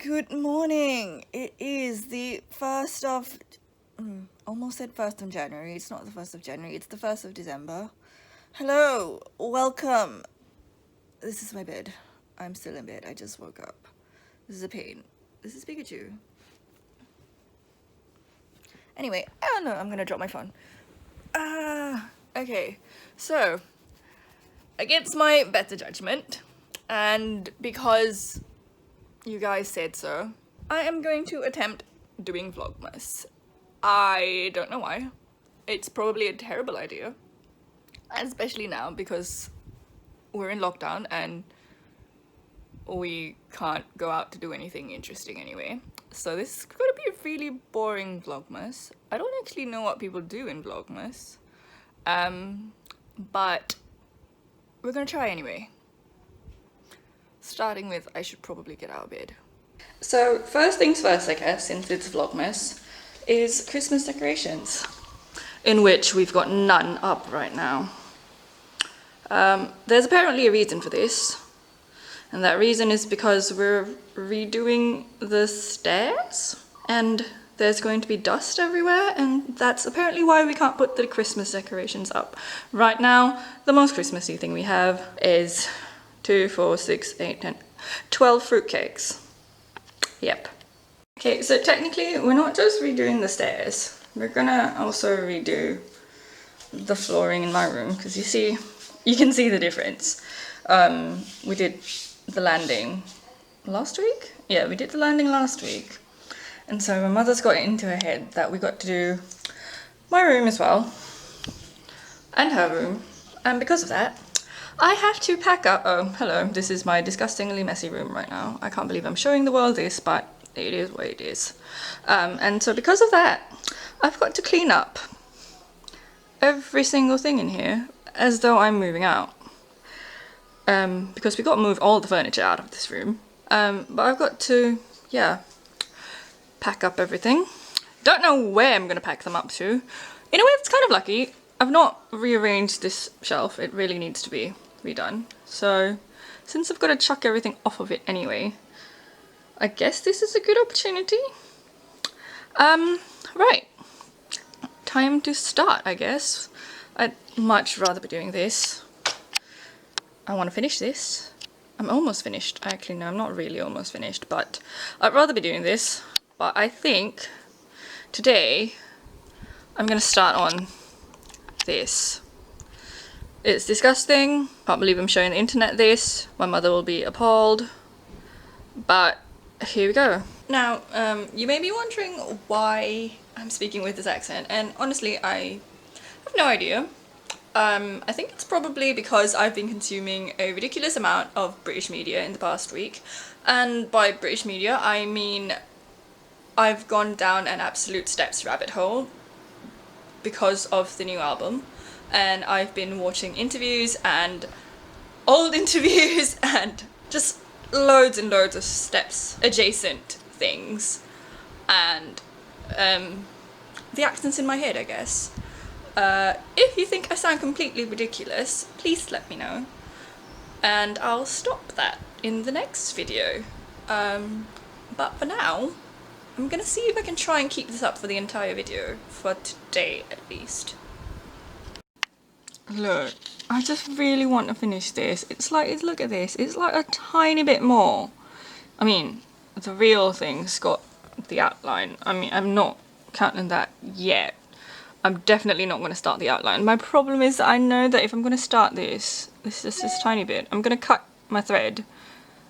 Good morning. It is the 1st of... almost said 1st of January. It's not the 1st of January. It's the 1st of December. Hello. Welcome. This is my bed. I'm still in bed. I just woke up. This is a pain. This is Pikachu. Anyway, oh no, I'm gonna drop my phone. Okay. So, against my better judgment, and because you guys said so, I am going to attempt doing Vlogmas. I don't know why. It's probably a terrible idea. Especially now because we're in lockdown and we can't go out to do anything interesting anyway. So this is gonna be a really boring Vlogmas. I don't actually know what people do in Vlogmas. But we're gonna try anyway. Starting with, I should probably get out of bed. So first things first, I guess, since it's Vlogmas, is Christmas decorations, in which we've got none up right now. There's apparently a reason for this, and that reason is because we're redoing the stairs, and there's going to be dust everywhere, and that's apparently why we can't put the Christmas decorations up. Right now, the most Christmassy thing we have is 2, 4, 6, 8, 10, 12 fruitcakes. Yep. Okay, so technically we're not just redoing the stairs, we're gonna also redo the flooring in my room, because you can see the difference. We did the landing last week? Yeah, we did the landing last week. And so my mother's got it into her head that we got to do my room as well, and her room. And because of that, I have to pack up. Oh, hello, this is my disgustingly messy room right now. I can't believe I'm showing the world this, but it is what it is. And so because of that, I've got to clean up every single thing in here as though I'm moving out. Because we got to move all the furniture out of this room. But I've got to, yeah, pack up everything. Don't know where I'm gonna pack them up to. In a way, it's kind of lucky. I've not rearranged this shelf. It really needs to be redone. So, since I've got to chuck everything off of it anyway, I guess this is a good opportunity. Right. Time to start, I guess. I'd much rather be doing this. I want to finish this. I'm almost finished. Actually, no, I'm not really almost finished, but I'd rather be doing this. But I think today I'm gonna start on this. It's disgusting. Can't believe I'm showing the internet this. My mother will be appalled. But here we go. Now, you may be wondering why I'm speaking with this accent, and honestly, I have no idea. I think it's probably because I've been consuming a ridiculous amount of British media in the past week. And by British media, I mean I've gone down an absolute steps rabbit hole because of the new album, and I've been watching interviews and old interviews and just loads and loads of steps adjacent things, and the accents in my head, I guess. If you think I sound completely ridiculous, please let me know, and I'll stop that in the next video. But for now, I'm gonna see if I can try and keep this up for the entire video, for today at least. Look, I just really want to finish this. Look at this, it's like a tiny bit more. I mean, the real thing's got the outline. I mean, I'm not counting that yet. I'm definitely not going to start the outline. My problem is that I know that if I'm going to start this is just this tiny bit, I'm going to cut my thread.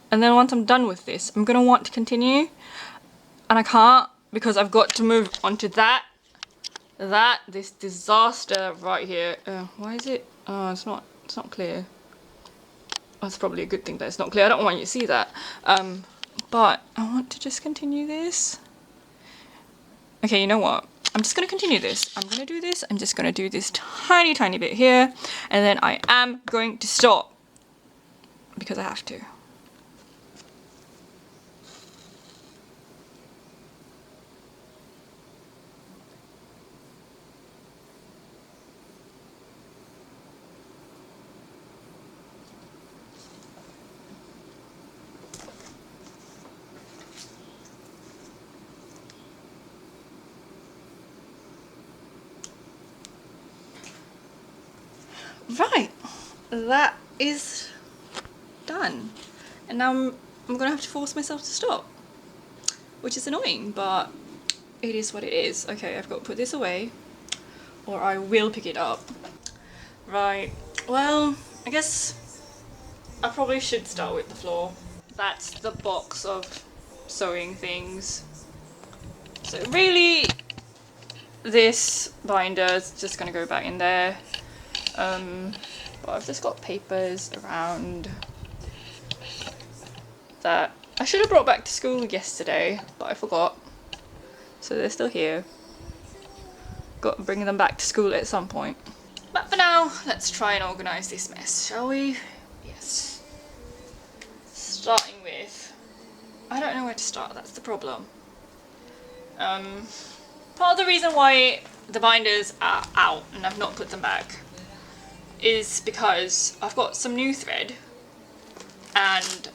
And then once I'm done with this, I'm going to want to continue. And I can't, because I've got to move on to this disaster right here. Why is it? Oh, it's not clear. That's probably a good thing that it's not clear. I don't want you to see that. But I want to just continue this. Okay, you know what? I'm just gonna continue this. I'm gonna do this. I'm just gonna do this tiny bit here, and then I am going to stop because I have to. Right, that is done. And now I'm gonna have to force myself to stop, which is annoying, but it is what it is. Okay, I've got to put this away or I will pick it up. Right, well, I guess I probably should start with the floor. That's the box of sewing things. So really, this binder is just gonna go back in there. But I've just got papers around that I should have brought back to school yesterday, but I forgot. So they're still here. Got to bring them back to school at some point. But for now, let's try and organise this mess, shall we? Yes. Starting with... I don't know where to start, that's the problem. Part of the reason why the binders are out and I've not put them back is because I've got some new thread and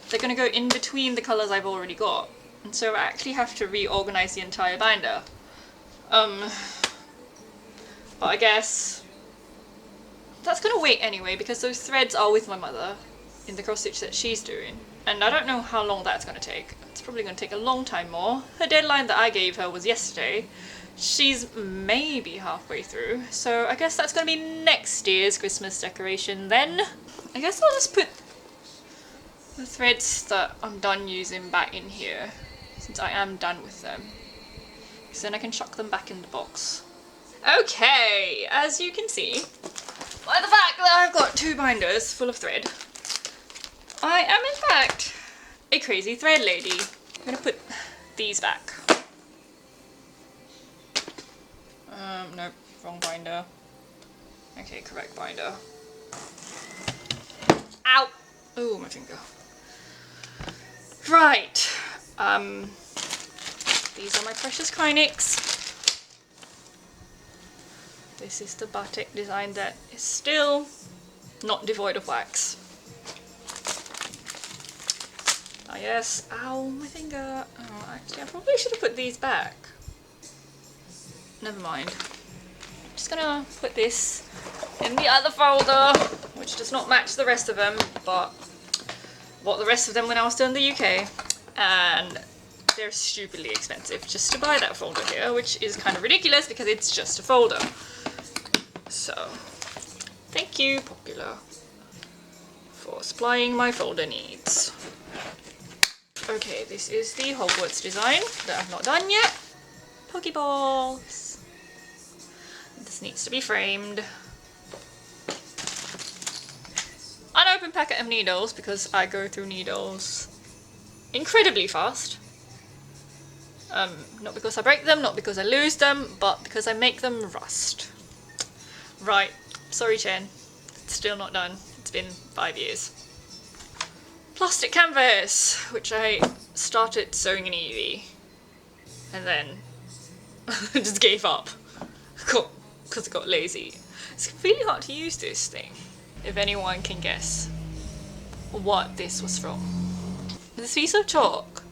they're going to go in between the colours I've already got, and so I actually have to reorganise the entire binder. But I guess that's going to wait anyway because those threads are with my mother in the cross stitch that she's doing, and I don't know how long that's going to take. It's probably going to take a long time more. Her deadline that I gave her was yesterday. She's maybe halfway through, so I guess that's going to be next year's Christmas decoration then. I guess I'll just put the threads that I'm done using back in here, since I am done with them, because then I can chuck them back in the box. Okay, as you can see, by the fact that I've got two binders full of thread, I am in fact a crazy thread lady. I'm gonna put these back. Nope, wrong binder. Okay, correct binder. Ow! Oh, my finger. Right. These are my precious Kynics. This is the batik design that is still not devoid of wax. Ah yes, ow, my finger. Oh, actually I probably should have put these back. Never mind. I'm just gonna put this in the other folder, which does not match the rest of them, but bought the rest of them when I was still in the UK, and they're stupidly expensive just to buy that folder here, which is kind of ridiculous because it's just a folder. So, thank you, Popular, for supplying my folder needs. Okay, this is the Hogwarts design that I've not done yet. Pokeballs. This needs to be framed. Unopened packet of needles because I go through needles incredibly fast. Not because I break them, not because I lose them, but because I make them rust. Right, sorry Chen, it's still not done. It's been 5 years. Plastic canvas, which I started sewing in Eevee, and then just gave up because I got lazy. It's really hard to use this thing. If anyone can guess what this was from. This piece of chalk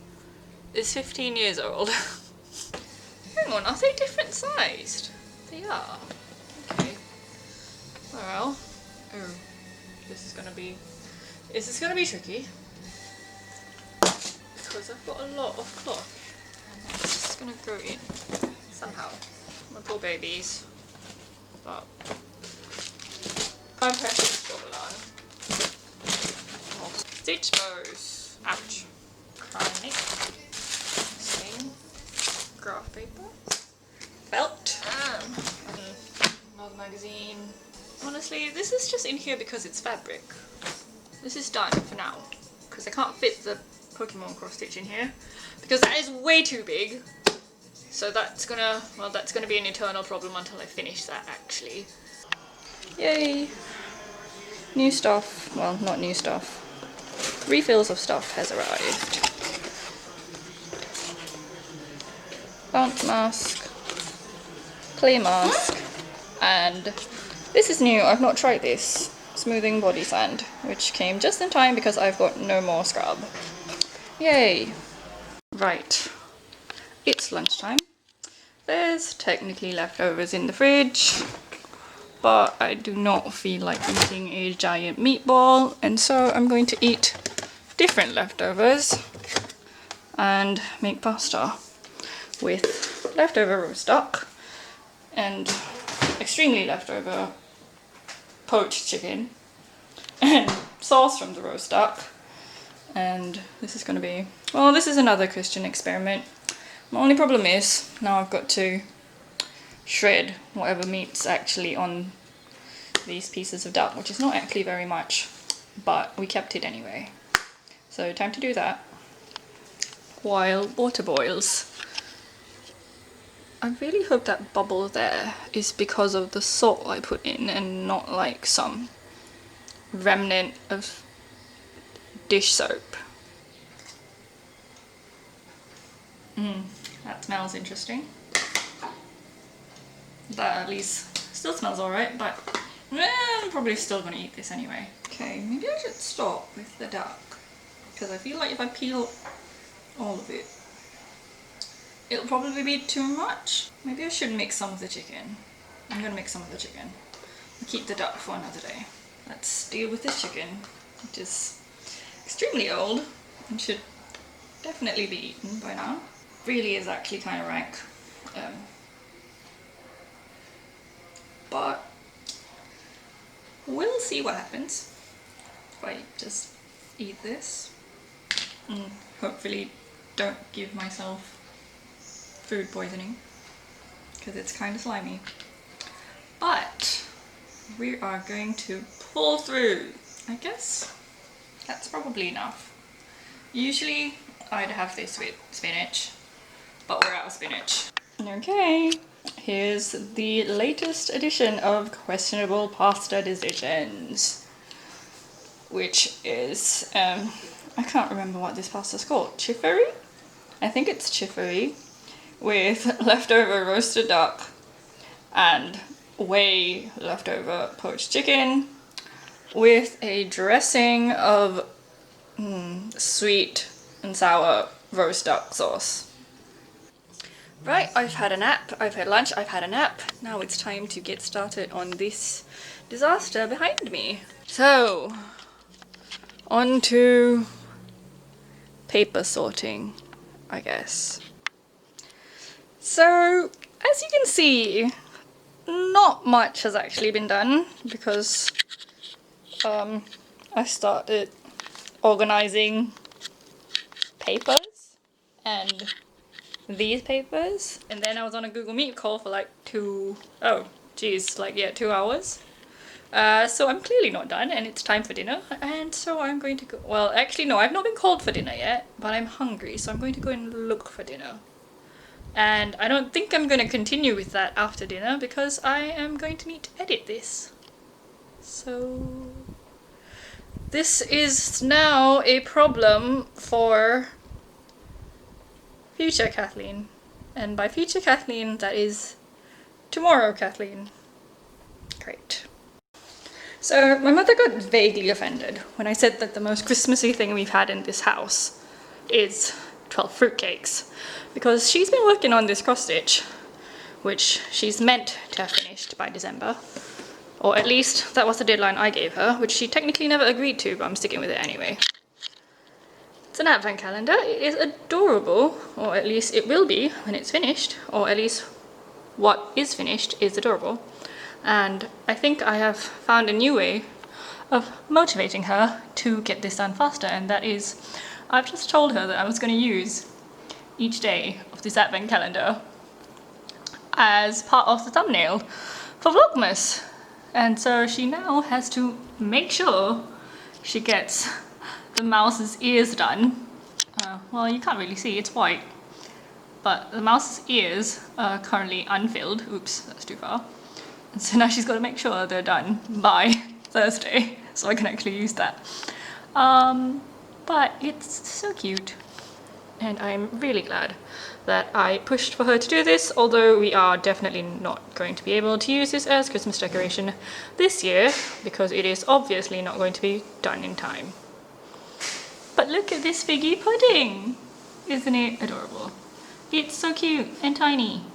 is 15 years old. Hang on, are they different sized? They are. Okay. Well, oh, this is gonna be tricky because I've got a lot of cloth and it's just gonna go in somehow. My poor babies. But I'm precious Gobblan. Stitch bows. Ouch. Chronic. Same. Graph paper. Belt. Another magazine. Honestly, this is just in here because it's fabric. This is done for now. Because I can't fit the Pokemon cross stitch in here. Because that is way too big. So that's gonna be an eternal problem until I finish that actually. Yay! New stuff. Well, not new stuff. Refills of stuff has arrived. Bounce mask, clay mask, and this is new, I've not tried this. Smoothing body sand, which came just in time because I've got no more scrub. Yay! Right, it's lunchtime. There's technically leftovers in the fridge, but I do not feel like eating a giant meatball, and so I'm going to eat different leftovers and make pasta with leftover roast duck and extremely leftover poached chicken and sauce from the roast duck. And this is going to be, well, this is another Christian experiment. My only problem is now I've got to shred whatever meat's actually on these pieces of duck, which is not actually very much, but we kept it anyway. So time to do that while water boils. I really hope that bubble there is because of the salt I put in and not like some remnant of dish soap. That smells interesting. That at least still smells alright, but I'm probably still gonna eat this anyway. Okay, maybe I should stop with the duck, because I feel like if I peel all of it, it'll probably be too much. Maybe I should mix some of the chicken. I'm gonna mix some of the chicken. I'll keep the duck for another day. Let's deal with this chicken, which is extremely old and should definitely be eaten by now. Really is actually kind of rank. But we'll see what happens if I just eat this and hopefully don't give myself food poisoning, because it's kind of slimy. But we are going to pull through. I guess that's probably enough. Usually I'd have this with spinach, but we're out of spinach. Okay, here's the latest edition of questionable pasta decisions, which is, I can't remember what this pasta's called. Chifferi? I think it's chifferi, with leftover roasted duck and way leftover poached chicken, with a dressing of sweet and sour roast duck sauce. Right, I've had a nap, I've had lunch, I've had a nap. Now it's time to get started on this disaster behind me. So, on to paper sorting, I guess. So, as you can see, not much has actually been done, because I started organizing papers and these papers, and then I was on a Google Meet call for like 2 hours. So I'm clearly not done, and it's time for dinner, and so I'm going to go. Well, actually no, I've not been called for dinner yet, but I'm hungry, so I'm going to go and look for dinner. And I don't think I'm going to continue with that after dinner, because I am going to need to edit this. So this is now a problem for future Kathleen. And by future Kathleen, that is tomorrow Kathleen. Great. So my mother got vaguely offended when I said that the most Christmassy thing we've had in this house is 12 fruitcakes, because she's been working on this cross stitch, which she's meant to have finished by December, or at least that was the deadline I gave her, which she technically never agreed to, but I'm sticking with it anyway. It's an advent calendar. It is adorable, or at least it will be when it's finished, or at least what is finished is adorable. And I think I have found a new way of motivating her to get this done faster, and that is, I've just told her that I was going to use each day of this advent calendar as part of the thumbnail for Vlogmas. And so she now has to make sure she gets the mouse's ears done. Well, you can't really see, it's white. But the mouse's ears are currently unfilled. Oops, that's too far. And so now she's got to make sure they're done by Thursday, so I can actually use that. But it's so cute. And I'm really glad that I pushed for her to do this, although we are definitely not going to be able to use this as Christmas decoration this year, because it is obviously not going to be done in time. But look at this figgy pudding! Isn't it adorable? It's so cute and tiny.